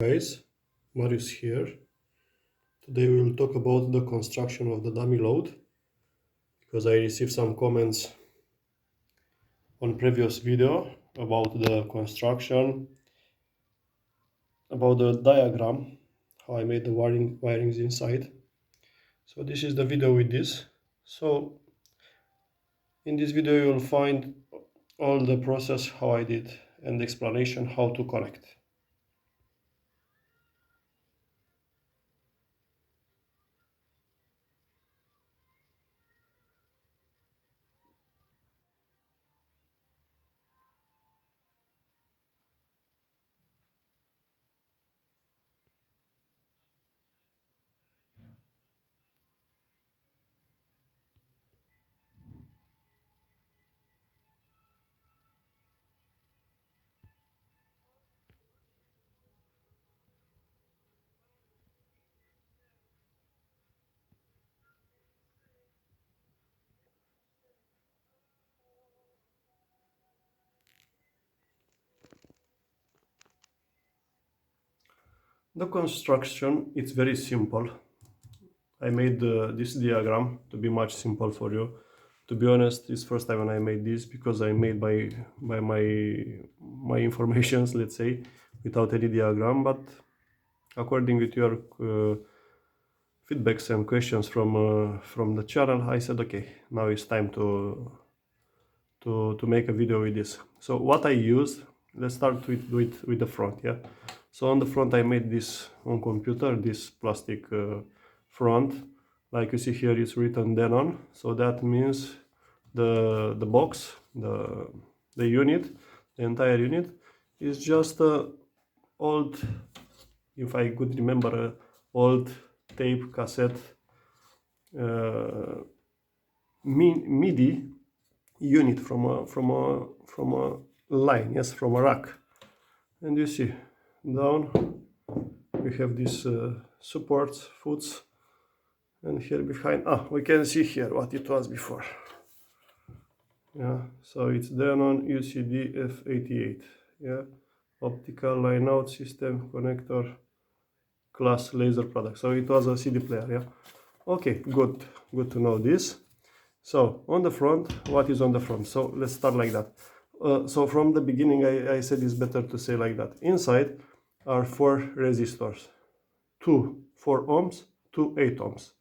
Guys, Marius here. Today we will talk about the construction of the dummy load because I received some comments on previous video about the construction, about the diagram, how I made the wirings inside. So this is the video with this. So in this video you will find all the process how I did and the explanation how to connect. The construction is very simple. I made this diagram to be much simple for you. To be honest, it's first time when I made this because I made by my informations, let's say, without any diagram. But according with your feedbacks and questions from the channel, I said, okay, now it's time to make a video with this. So what I used, let's start with the front, yeah. So on the front I made this on computer, this plastic front. Like you see here, it's written Denon, so that means the box, the unit, the entire unit is just a old, if I could remember, old tape cassette MIDI unit from a line, yes, from a rack. And you see down we have these supports, foots, and here behind we can see here what it was before. Yeah, so it's Denon UCD F88, yeah, optical line out system connector class laser product. So it was a CD player, yeah. Okay, good to know this. So on the front, what is on the front? So let's start like that. So from the beginning I said it's better to say like that. Inside are 4 resistors, 2 4 ohms, 2 8 ohms,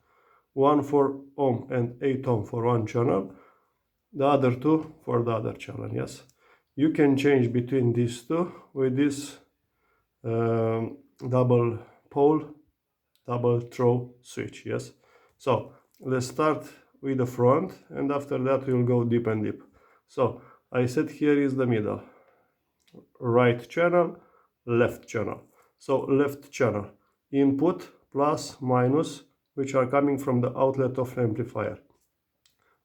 1 4 ohm and 8 ohm for one channel, the other 2 for the other channel. Yes, you can change between these two with this double pole, double throw switch. Yes, so let's start with the front, and after that we'll go deep and deep. So I said here is the middle, right channel, left channel. So left channel, input plus minus, which are coming from the outlet of amplifier.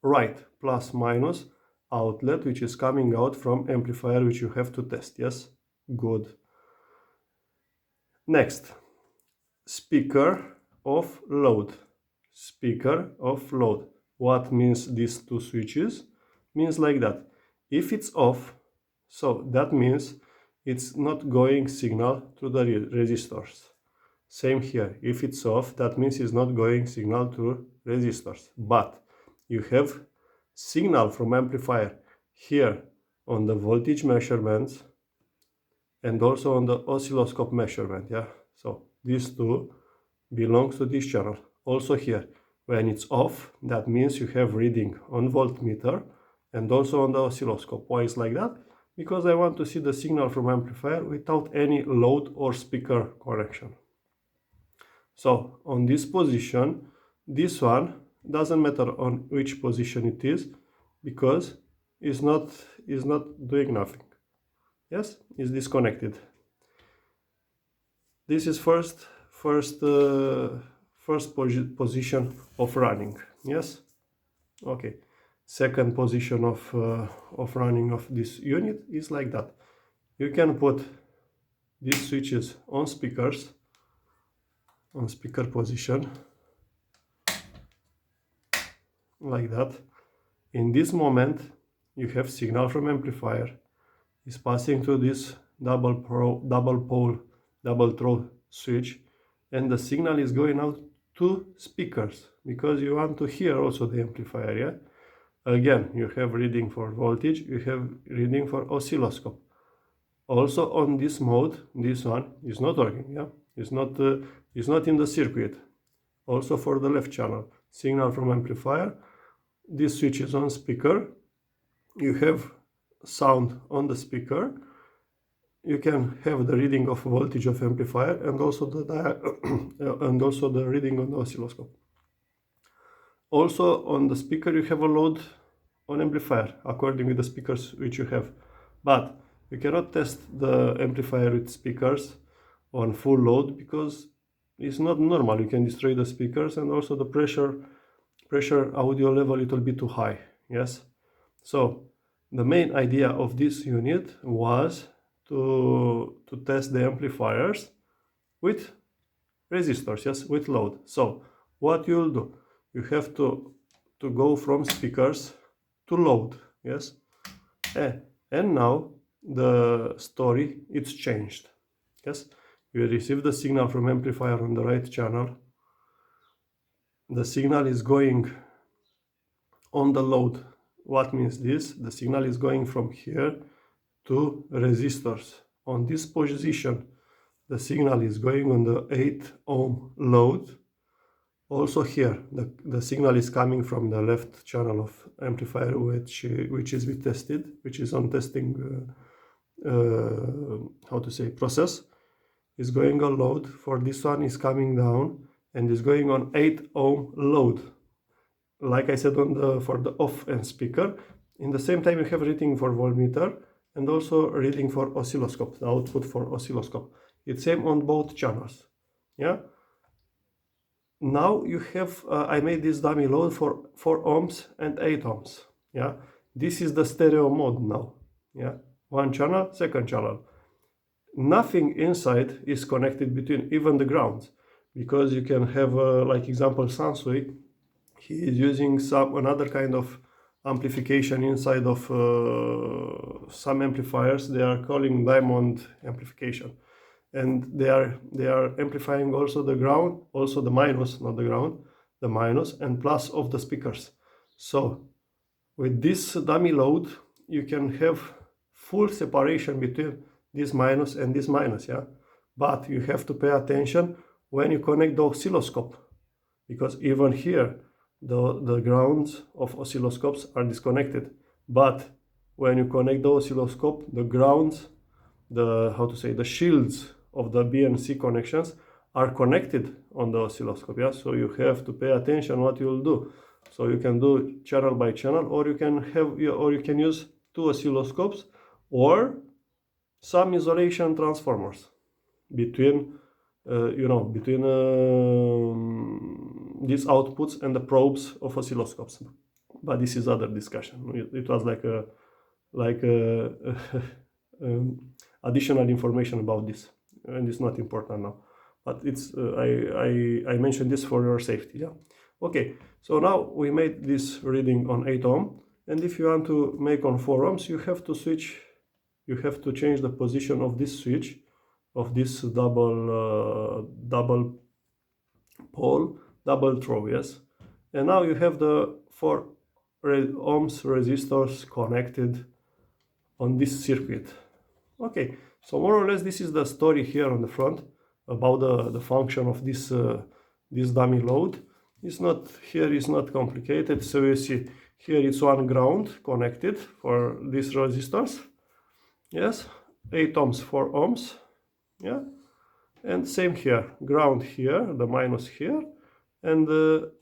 Right plus minus, outlet which is coming out from amplifier, which you have to test. Yes, good. Next, speaker of load. Speaker of load. What means these two switches? Means like that. If it's off, so that means it's not going signal to the resistors. Same here. If it's off, that means it's not going signal to resistors. But you have signal from amplifier here on the voltage measurements and also on the oscilloscope measurement. Yeah. So these two belongs to this channel. Also here, when it's off, that means you have reading on voltmeter and also on the oscilloscope. Why is like that? Because I want to see the signal from amplifier without any load or speaker connection. So on this position, this one doesn't matter on which position it is, because it's not doing nothing. Yes, it's disconnected. This is first position of running. Yes, okay. Second position of running of this unit is like that. You can put these switches on speakers, on speaker position, like that. In this moment you have signal from amplifier is passing to this double pole double throw switch, and the signal is going out to speakers because you want to hear also the amplifier. Yeah, again, you have reading for voltage, you have reading for oscilloscope. Also on this mode, this one is not working. Yeah, it's not in the circuit. Also for the left channel, signal from amplifier, this switch is on speaker, you have sound on the speaker, you can have the reading of voltage of amplifier and also the reading on the oscilloscope. Also on the speaker you have a load on amplifier according with the speakers which you have, but you cannot test the amplifier with speakers on full load because it's not normal. You can destroy the speakers, and also the pressure audio level little bit too high. Yes, so the main idea of this unit was to test the amplifiers with resistors, yes, with load. So what you'll do, you have to go from speakers to load, yes, and now the story it's changed. Yes, you receive the signal from amplifier on the right channel, the signal is going on the load. What means this? The signal is going from here to resistors. On this position, the signal is going on the 8 ohm load. Also here, the signal is coming from the left channel of amplifier, which is be tested, which is on testing, how to say, process. Is going on load. For this one is coming down and is going on 8 ohm load. Like I said, for the off and speaker. In the same time you have reading for voltmeter and also reading for oscilloscope, the output for oscilloscope. It's same on both channels. Yeah. Now you have, I made this dummy load for 4 ohms and 8 ohms. Yeah. This is the stereo mode now. Yeah. One channel, second channel. Nothing inside is connected between even the grounds, because you can have like example Sansui, he is using another kind of amplification inside of some amplifiers. They are calling diamond amplification, and they are amplifying also the ground, also the minus, not the ground, the minus and plus of the speakers. So with this dummy load you can have full separation between this minus and this minus, yeah, but you have to pay attention when you connect the oscilloscope, because even here the grounds of oscilloscopes are disconnected, but when you connect the oscilloscope, the grounds, the shields of the BNC connections are connected on the oscilloscope. Yeah, so you have to pay attention what you will do. So you can do channel by channel, or you can use 2 oscilloscopes or some isolation transformers between these outputs and the probes of oscilloscopes. But this is other discussion. It was like additional information about this, and it's not important now. But it's I mentioned this for your safety. Yeah. Okay. So now we made this reading on 8 ohm, and if you want to make on 4 ohms, you have to switch. You have to change the position of this switch, of this double pole, double throw, yes. And now you have the 4 ohms resistors connected on this circuit. Okay, so more or less this is the story here on the front about the function of this this dummy load. It's not complicated. So you see here it's one ground connected for these resistors. Yes, 8 ohms, 4 ohms, yeah, and same here, ground here, the minus here, and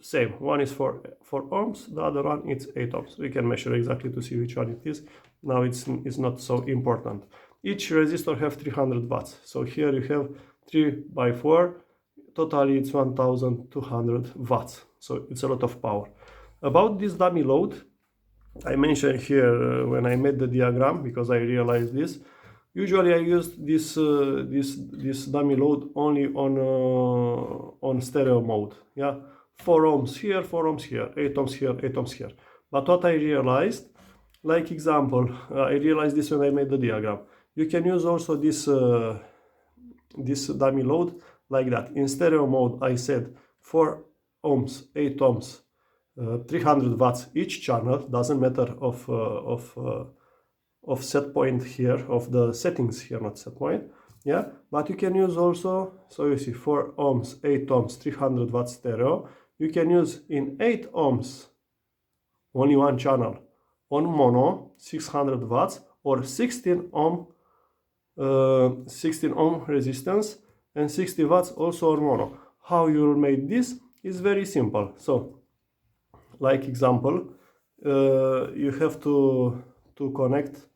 same, one is for 4 ohms, the other one is 8 ohms. We can measure exactly to see which one it is. Now it's not so important. Each resistor have 300 watts, so here you have 3 by 4, totally it's 1200 watts, so it's a lot of power. About this dummy load, I mentioned here when I made the diagram, because I realized this. Usually I used this dummy load only on stereo mode. Yeah, 4 ohms here, 4 ohms here, 8 ohms here, 8 ohms here. But what I realized, like example, I realized this when I made the diagram. You can use also this this dummy load like that. In stereo mode, I said 4 ohms, 8 ohms, 300 watts each channel. Doesn't matter of set point here, of the settings here, not set point. Yeah, but you can use also, so you see 4 ohms, 8 ohms, 300 watts stereo. You can use in 8 ohms only one channel on mono 600 watts or 16 ohm resistance and 60 watts also on mono. How you will make this is very simple. So like example, you have to connect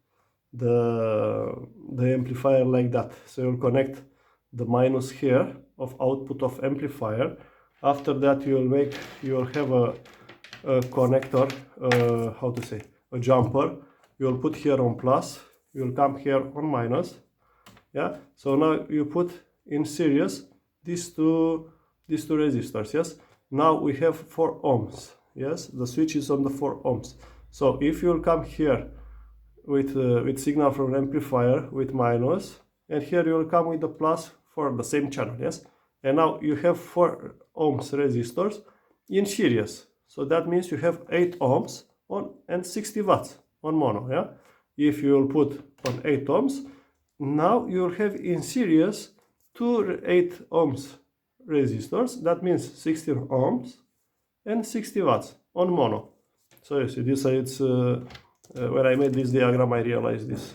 the amplifier like that. So you'll connect the minus here of output of amplifier. After that you will have a connector, how to say, a jumper. You'll put here on plus, you'll come here on minus. Yeah, so now you put in series these two resistors. Yes, now we have 4 ohms. Yes, the switch is on the 4 ohms. So if you'll come here with signal from amplifier with minus, and here you will come with the plus for the same channel. Yes, and now you have 4 ohms resistors in series. So that means you have 8 ohms on and 60 watts on mono. Yeah, if you will put on 8 ohms, now you will have in series 2 8 ohms resistors. That means 16 ohms and 60 watts on mono. So you see this, it's when I made this diagram I realized this,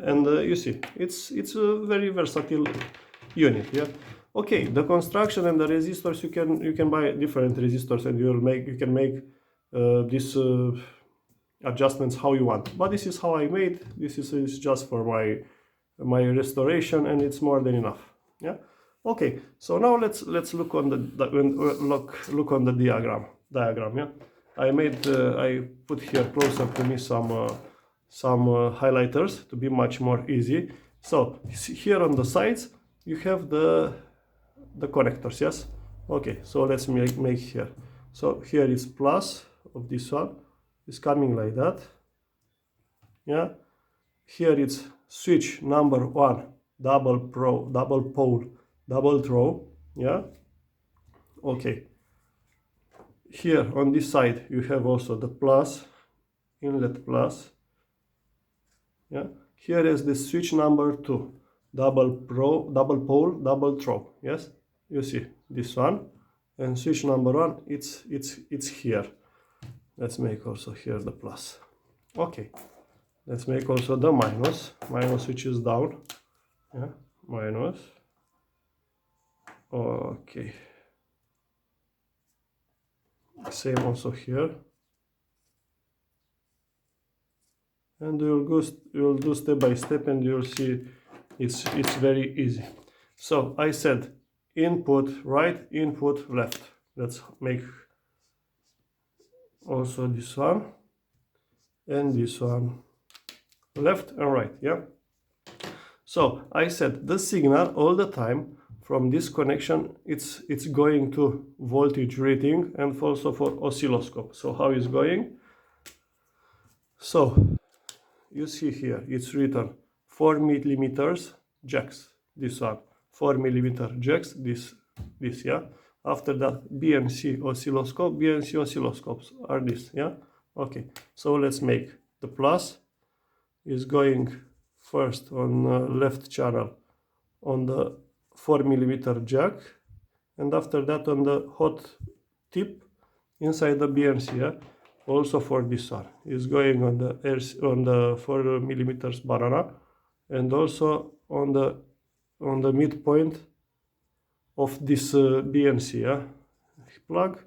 and you see it's a very versatile unit. Yeah, okay, the construction and the resistors, you can buy different resistors and you can make these adjustments how you want, but this is how I made. This is just for my restoration, and it's more than enough. Yeah, okay, so now let's look on look on the diagram. Yeah, I put here closer to me some highlighters to be much more easy. So here on the sides you have the connectors. Yes, okay, so let's make here. So here is plus of this one is coming like that. Yeah, here it's switch number 1, double pole, double throw. Yeah, okay, here on this side you have also the plus, inlet plus. Yeah, here is the switch number 2, double pole, double throw. Yes, you see this one, and switch number 1, it's here. Let's make also here the plus. Okay, let's make also the minus which is down. Yeah, minus. Okay, same also here, and you'll do step by step, and you'll see it's very easy. So I said input right, input left. Let's make also this one and this one, left and right. Yeah, so I said the signal all the time from this connection, it's going to voltage reading and also for oscilloscope. So how is going? So you see here it's written 4 millimeters jacks, this one, 4 millimeter jacks, this. Yeah, after that BNC oscilloscopes are this. Yeah, okay, so let's make the plus is going first on left channel on the 4 millimeter jack, and after that on the hot tip inside the BNC. Yeah, also for this one is going on the 4 millimeters banana, and also on the midpoint of this BNC. Yeah, plug,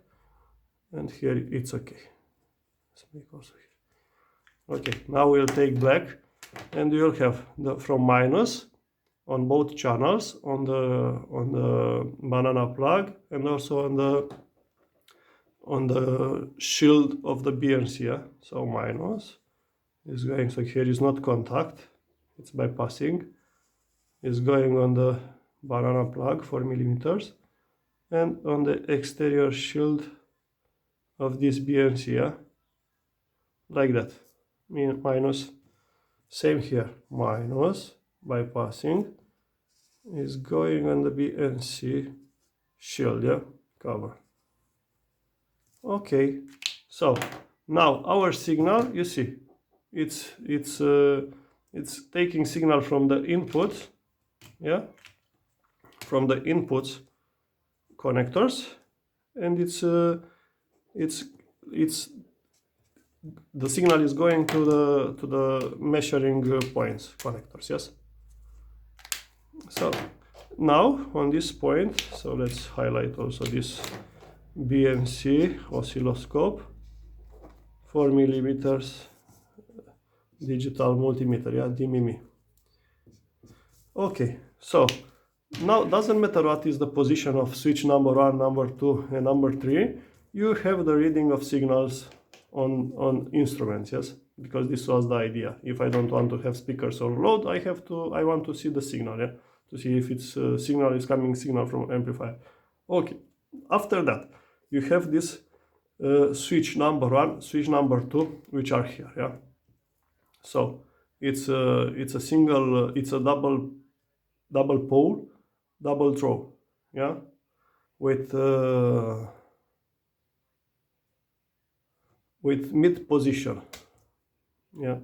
and here it's okay. Let's make also here. Okay, now we'll take black, and you'll have the from minus on both channels on the banana plug, and also on the shield of the BNC. Yeah? So minus is going, so here is not contact, it's bypassing, is going on the banana plug 4 millimeters, and on the exterior shield of this BNC. Yeah? Like that. Minus, same here, minus bypassing, is going on the BNC shield, yeah, cover. Okay, so now our signal, you see, it's taking signal from the input, yeah, from the inputs connectors, and it's the signal is going to the measuring points connectors, yes. So now on this point, so let's highlight also this BNC oscilloscope, 4 millimeters digital multimeter, yeah, DMMI. Okay, so now doesn't matter what is the position of switch number 1, number 2 and number 3, you have the reading of signals on instruments, yes, because this was the idea. If I don't want to have speakers or load, I want to see the signal, yeah, to see if it's signal is coming signal from amplifier. Okay, after that you have this switch number 1, switch number 2, which are here, yeah. So it's a single, it's a double pole, double throw, yeah, with mid position, yeah.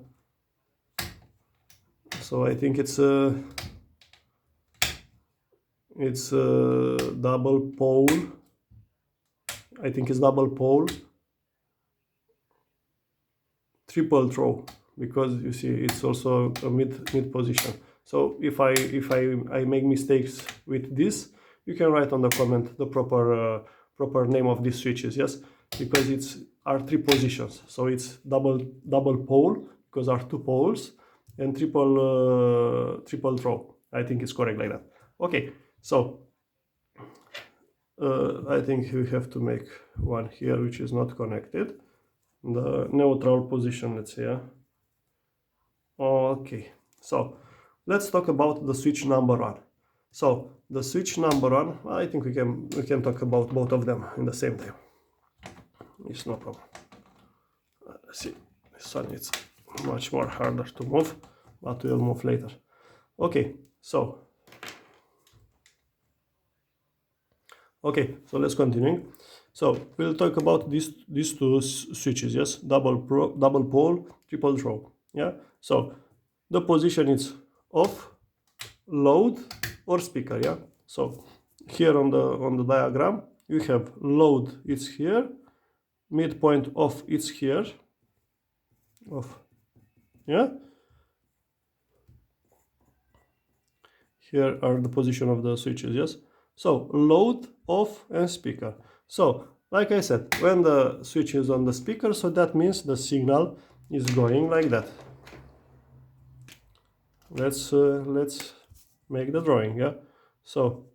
So I think it's a double pole. I think it's double pole, triple throw, because you see it's also a mid position. So if I make mistakes with this, you can write on the comment the proper name of these switches, yes, because it's are 3 positions. So it's double pole because are 2 poles, and triple throw. I think it's correct like that. Okay, so I think we have to make one here which is not connected, the neutral position, let's say, yeah. Okay, so let's talk about the switch number 1. So the switch number 1, I think we can talk about both of them in the same time. It's no problem. See, this one is much more harder to move, but we'll move later. Okay, so let's continue. So we'll talk about these 2 switches, yes, double pole, triple throw, yeah. So the position is off, load or speaker, yeah. So here on the diagram you have load, it's here, midpoint off, it's here, off, yeah. Here are the position of the switches, yes. So load, off and speaker. So like I said, when the switch is on the speaker, so that means the signal is going like that. Let's make the drawing, yeah. So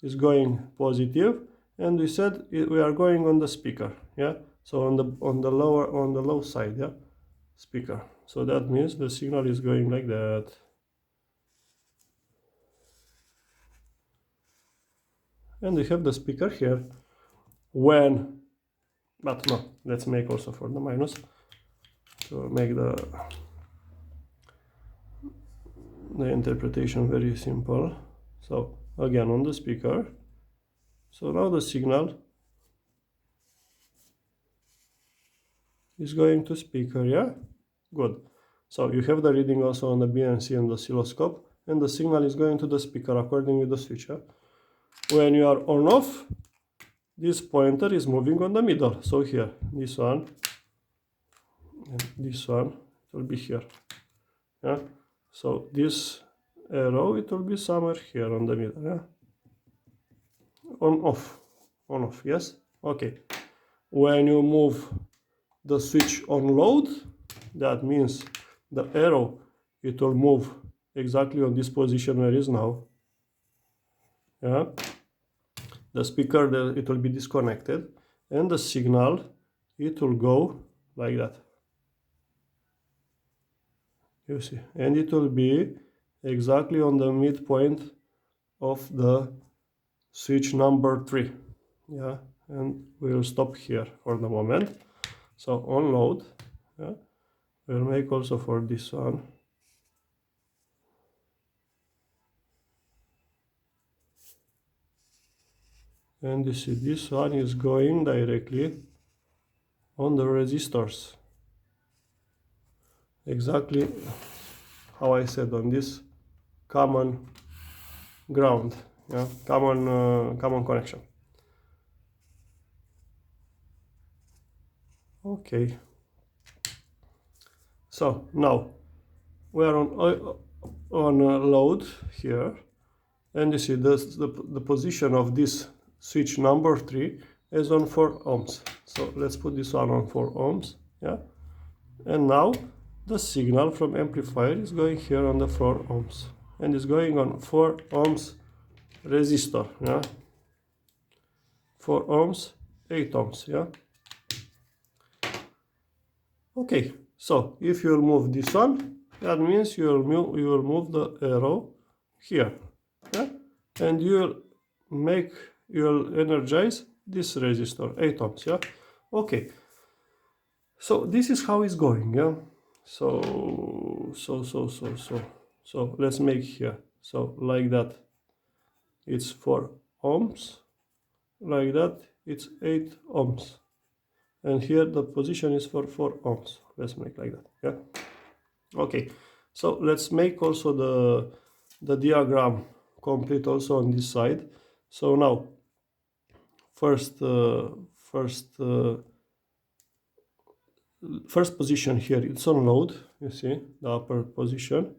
it's going positive, and we said we are going on the speaker, yeah. So on the low side, yeah, speaker. So that means the signal is going like that. And we have the speaker here. When, but no, let's make also for the minus to make the interpretation very simple. So again on the speaker. So now the signal is going to speaker, yeah? Good. So you have the reading also on the BNC and the oscilloscope, and the signal is going to the speaker according with the switch, yeah? When you are on off, this pointer is moving on the middle. So here, this one, and this one, it will be here, yeah? So this arrow, it will be somewhere here on the middle, yeah? On off, yes? Okay. When you move the switch on load, that means the arrow, it will move exactly on this position where it is now, yeah? The speaker, it will be disconnected, and the signal, it will go like that, you see, and it will be exactly on the midpoint of the switch number 3, yeah. And we'll stop here for the moment. So on load, yeah, we'll make also for this one. And you see this one is going directly on the resistors, exactly how I said, on this common ground, yeah, common connection. Okay, so now we are on a load here, and you see the position of this switch number 3 is on 4 ohms. So let's put this one on 4 ohms, yeah. And now the signal from amplifier is going here on the 4 ohms and is going on 4 ohms resistor, yeah. 4 ohms, 8 ohms, yeah. Okay, so if you will move this one, that means you will move the arrow here, yeah? And you will energize this resistor, 8 ohms, yeah. Okay, so this is how it's going, yeah. So let's make here, so like that it's 4 ohms, like that it's 8 ohms, and here the position is for 4 ohms. Let's make like that, yeah. Okay, so let's make also the diagram complete also on this side. So now first position here, it's on load, you see the upper position,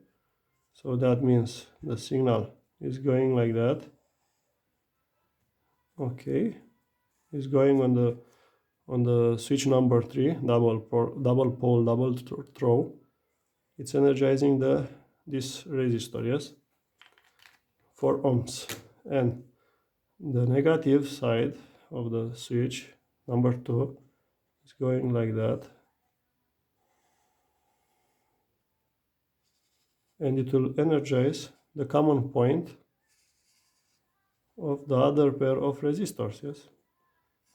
so that means the signal is going like that. Okay, it's going on the switch number 3, double pole double throw. It's energizing this resistor, yes, 4 ohms. And the negative side of the switch number 2 is going like that, and it will energize the common point of the other pair of resistors, yes.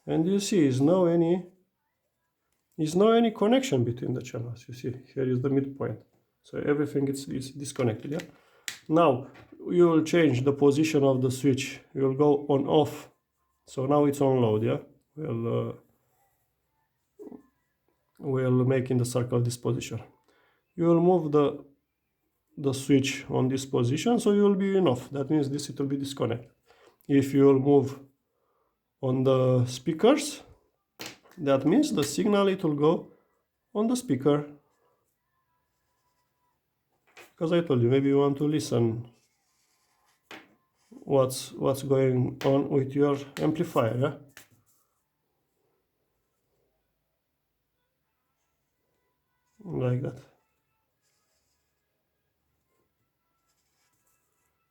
And you see is no any connection between the channels. You see here is the midpoint, so everything is disconnected, yeah. Now you will change the position of the switch, you will go on off, so now it's on load, yeah. We'll make in the circle this position. You will move the switch on this position, so you will be in off, that means this it will be disconnected. If you will move on the speakers, that means the signal it will go on the speaker, because I told you maybe you want to listen what's going on with your amplifier, yeah? Like that.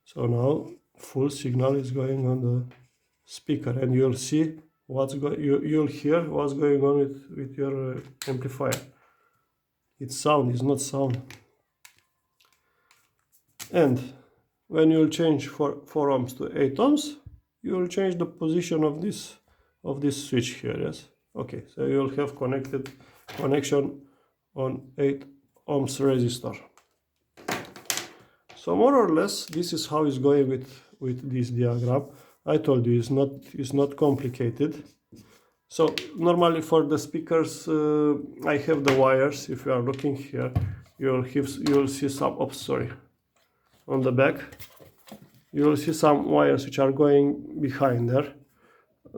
So now full signal is going on the speaker, and you'll see you'll hear what's going on with your amplifier. It's sound, it's not sound. And when you'll change 4 ohms to 8 ohms, you will change the position of this switch here, yes. Okay, so you'll have connection on 8 ohms resistor. So more or less this is how it's going with this diagram. I told you it's not complicated. So normally for the speakers I have the wires. If you are looking here, you'll see some, oops, sorry, on the back you will see some wires which are going behind there.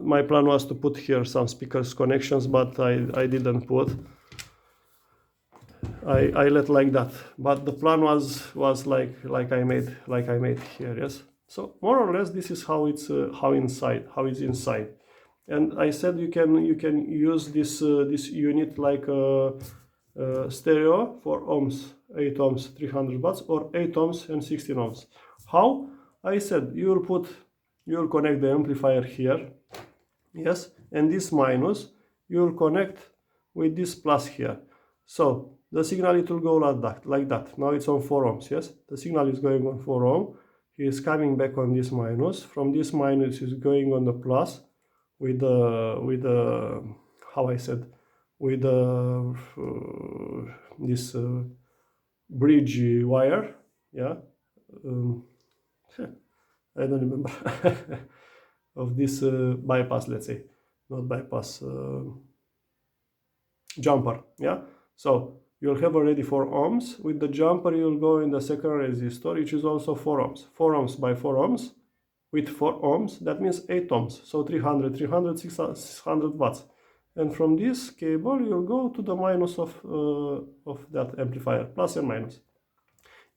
My plan was to put here some speakers connections, but I didn't put. I let like that, but the plan was like I made here, yes. So more or less this is how it's how it's inside. And I said you can use this unit like stereo for ohms, 8 ohms 300 watts, or 8 ohms and 16 ohms. How? I said you will connect the amplifier here, yes, and this minus you will connect with this plus here. So the signal it will go like that. Now it's on 4 ohms, yes, the signal is going on 4 ohm. He is coming back on this minus. From this minus is going on the plus with the how I said, with this bridge wire, yeah. I don't remember. bypass, let's say, not bypass, jumper. Yeah, so you'll have already 4 ohms. With the jumper you'll go in the second resistor, which is also 4 ohms. 4 ohms by 4 ohms with 4 ohms, that means 8 ohms. So 300, 600 watts. And from this cable you'll go to the minus of that amplifier, plus and minus.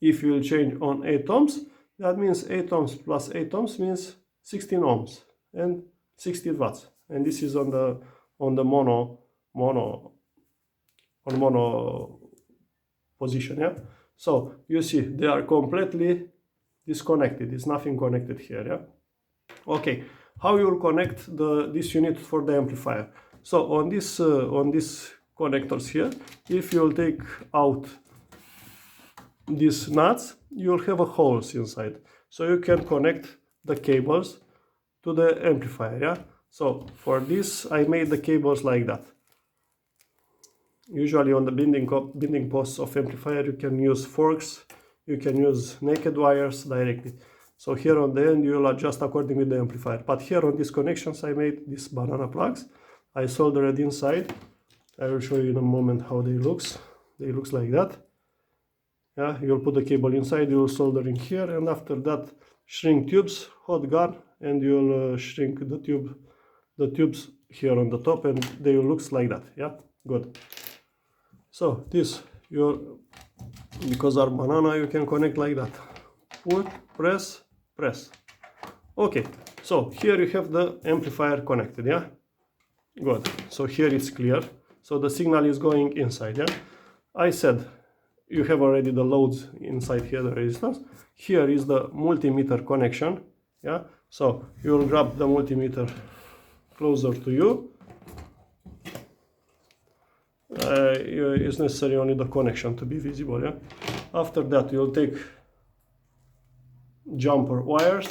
If you will change on 8 ohms, that means 8 ohms plus 8 ohms means 16 ohms and 60 watts. And this is on the mono position. Yeah, so you see they are completely disconnected. There's nothing connected here. Yeah, okay, how you will connect this unit for the amplifier? So on these connectors here, if you'll take out these nuts, you'll have a holes inside, so you can connect the cables to the amplifier. Yeah, so for this I made the cables like that. Usually on the binding posts of amplifier you can use forks, you can use naked wires directly. So here on the end you will adjust according with the amplifier. But here on these connections I made these banana plugs. I soldered inside. I will show you in a moment how they looks. They looks like that. Yeah, you'll put the cable inside, you'll solder in here, and after that shrink tubes, hot gun, and you'll shrink the tubes here on the top, and they will looks like that. Yeah, good. So this, because our banana, you can connect like that. Put, press, press. Okay, so here you have the amplifier connected. Yeah, good. So here it's clear. So the signal is going inside. Yeah, I said you have already the loads inside here, the resistance. Here is the multimeter connection. Yeah, so you will grab the multimeter closer to you. It's necessary only the connection to be visible. Yeah, after that you'll take jumper wires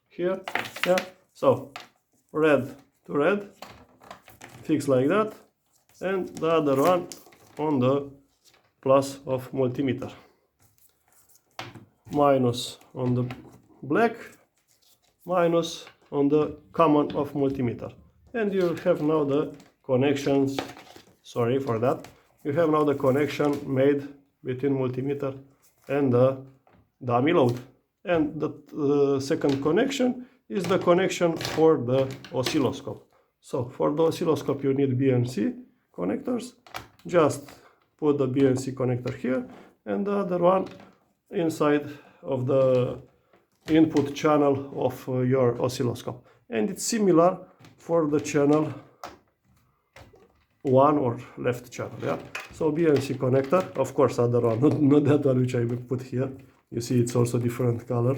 here. Yeah, so red to red, fix like that, and the other one on the plus of multimeter, minus on the black, minus on the common of multimeter, and you have now the connections. Sorry for that. You have now the connection made between multimeter and the dummy load. And the second connection is the connection for the oscilloscope. So for the oscilloscope you need BNC connectors. Just put the BNC connector here and the other one inside of the input channel of your oscilloscope. And it's similar for the channel 1 or left channel. Yeah, so BNC connector, of course other one, not that one which I will put here. You see it's also different color.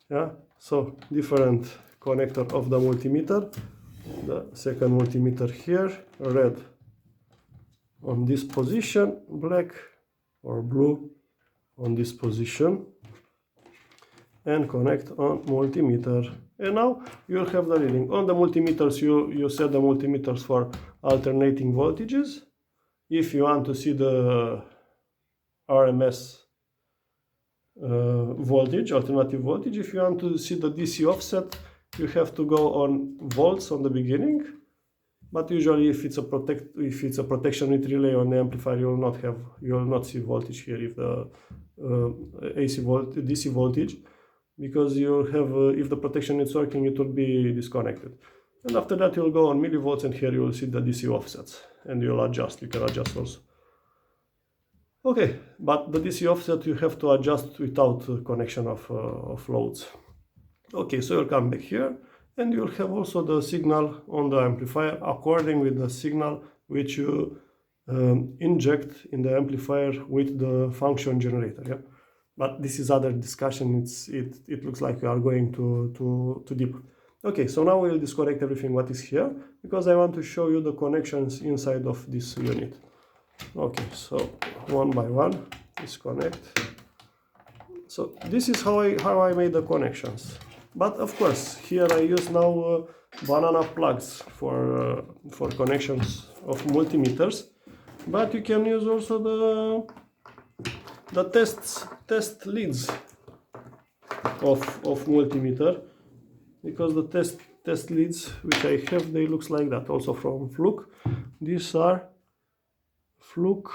Yeah, so different connector of the multimeter. The second multimeter here, red on this position, black or blue on this position, and connect on multimeter. And now you'll have the reading. On the multimeters you set the multimeters for alternating voltages. If you want to see the RMS voltage, alternative voltage, if you want to see the DC offset, you have to go on volts on the beginning. But usually if it's a protection with relay on the amplifier, you will not see voltage here if the DC voltage, because you'll have if the protection is working, it will be disconnected. And after that you'll go on millivolts, and here you will see the DC offsets, and you'll adjust. You can adjust also. Okay, but the DC offset you have to adjust without connection of loads. Okay, so you'll come back here, and you'll have also the signal on the amplifier according with the signal which you inject in the amplifier with the function generator. Yeah, but this is other discussion. It looks like we are going too deep. Okay, so now we'll disconnect everything what is here, because I want to show you the connections inside of this unit. Okay, so one by one disconnect. So this is how I made the connections. But of course, here I use now banana plugs for connections of multimeters. But you can use also the test leads of multimeter, because the test leads which I have, they looks like that, also from Fluke. These are Fluke,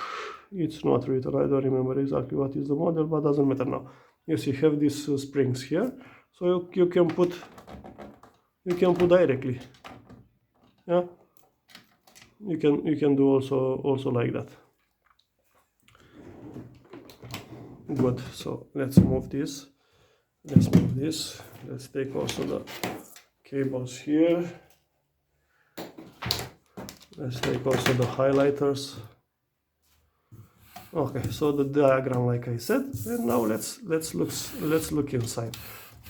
it's not written, I don't remember exactly what is the model, but doesn't matter now. You see, have these springs here, so you can put directly. Yeah, you can do also like that. Good. So let's move this. Let's take also the cables here. Let's take also the highlighters. Okay, so the diagram, like I said, and now let's look inside.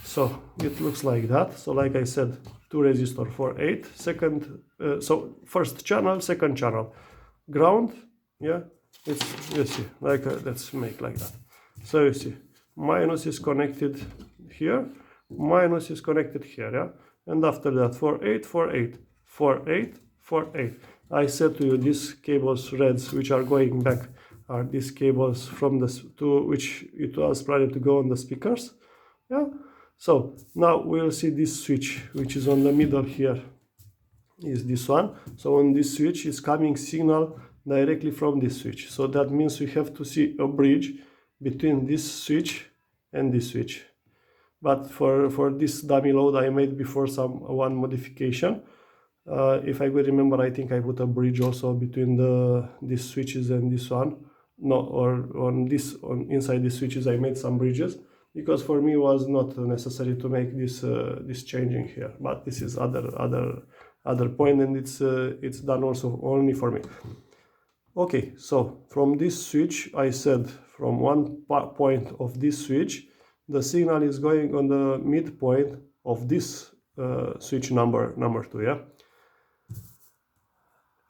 So it looks like that. So like I said, 2 resistor for 8, second, so first channel, second channel, ground. Yeah, it's, you see, like let's make like that. So you see, minus is connected here, minus is connected here, yeah, and after that for 8, for 8, for 8, for 8. I said to you, these cables reds which are going back are these cables from the which it was planned to go on the speakers. Yeah. So now we'll see this switch which is on the middle here is this one. So on this switch is coming signal directly from this switch. So that means we have to see a bridge between this switch and this switch. But for this dummy load I made before one modification. If I could remember, I think I put a bridge also between these switches and this one. No, or inside these switches I made some bridges, because for me it was not necessary to make this changing here. But this is other point, and it's done also only for me. Okay, so from this switch, I said from one point of this switch, the signal is going on the midpoint of this switch number 2, yeah.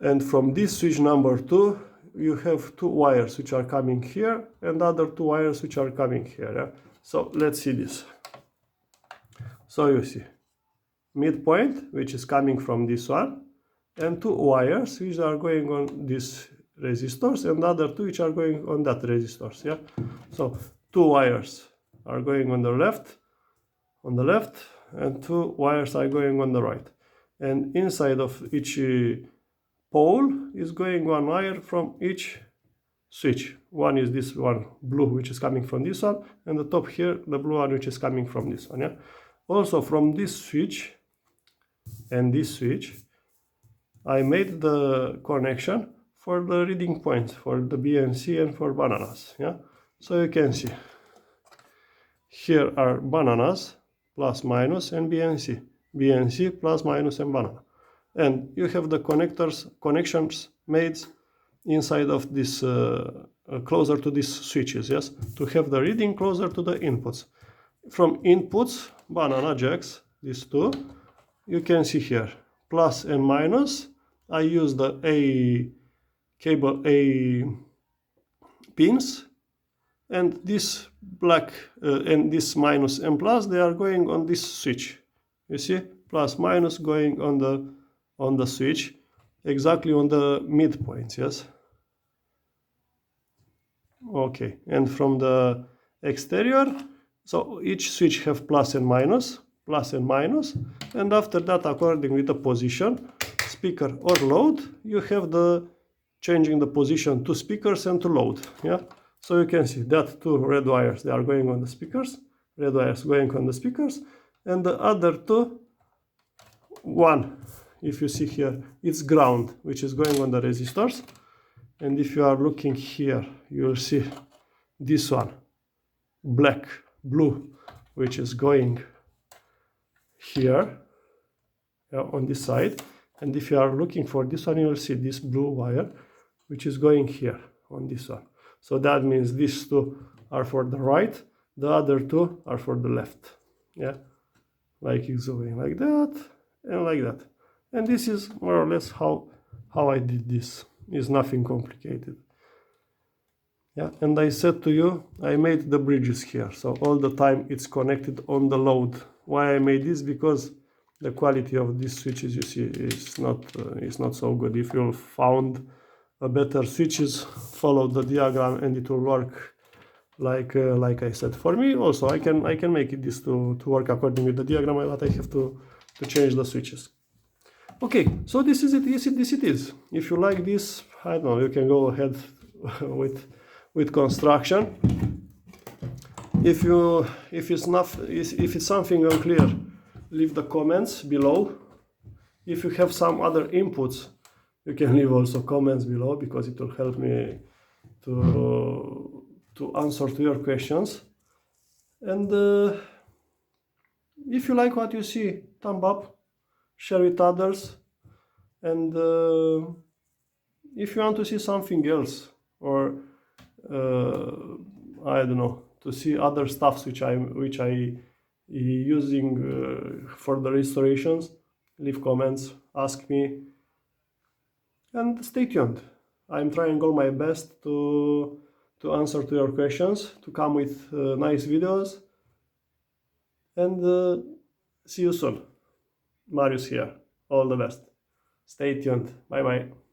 And from this switch number 2, you have 2 wires which are coming here and other 2 wires which are coming here. Yeah? So let's see this. So you see midpoint which is coming from this one, and 2 wires which are going on these resistors, and other 2 which are going on that resistors. Yeah. So 2 wires are going on the left, and 2 wires are going on the right. And inside of each pole is going 1 wire from each switch. One is this one blue which is coming from this one, and the top here the blue one which is coming from this one. Yeah. Also from this switch and this switch I made the connection for the reading points for the BNC and for bananas. Yeah. So you can see here are bananas plus minus and BNC plus minus and banana. And you have the connections made inside of this closer to these switches, yes, to have the reading closer to the inputs. From inputs, banana jacks, these 2, you can see here plus and minus. I use the A pins, and this black and this minus and plus, they are going on this switch. You see, plus minus going on the switch, exactly on the midpoints, yes. Okay, and from the exterior, so each switch have plus and minus, and after that, according with the position, speaker or load, you have the changing the position to speakers and to load. Yeah. So you can see that 2 red wires, they are going on the speakers, red wires going on the speakers, and the other 2, one, if you see here, it's ground, which is going on the resistors. And if you are looking here, you will see this one, blue, which is going here, yeah, on this side. And if you are looking for this one, you will see this blue wire, which is going here on this one. So that means these 2 are for the right, the other 2 are for the left. Yeah, like it's going like that and like that. And this is more or less how I did this. It's nothing complicated. Yeah, and I said to you, I made the bridges here, so all the time it's connected on the load. Why I made this? Because the quality of these switches, you see, is not so good. If you found a better switches, follow the diagram and it will work like I said. For me also, I can make it this to work according with the diagram, but I have to to change the switches. Okay, so this is it. This it is. If you like this, I don't know, you can go ahead with construction. If it's something unclear, leave the comments below. If you have some other inputs, you can leave also comments below, because it will help me to answer to your questions. And if you like what you see, thumb up, share with others. And if you want to see something else, or I don't know, to see other stuffs which I using for the restorations, leave comments, ask me, and stay tuned. I'm trying all my best to answer to your questions, to come with nice videos, and see you soon. Marius here. All the best. Stay tuned. Bye bye.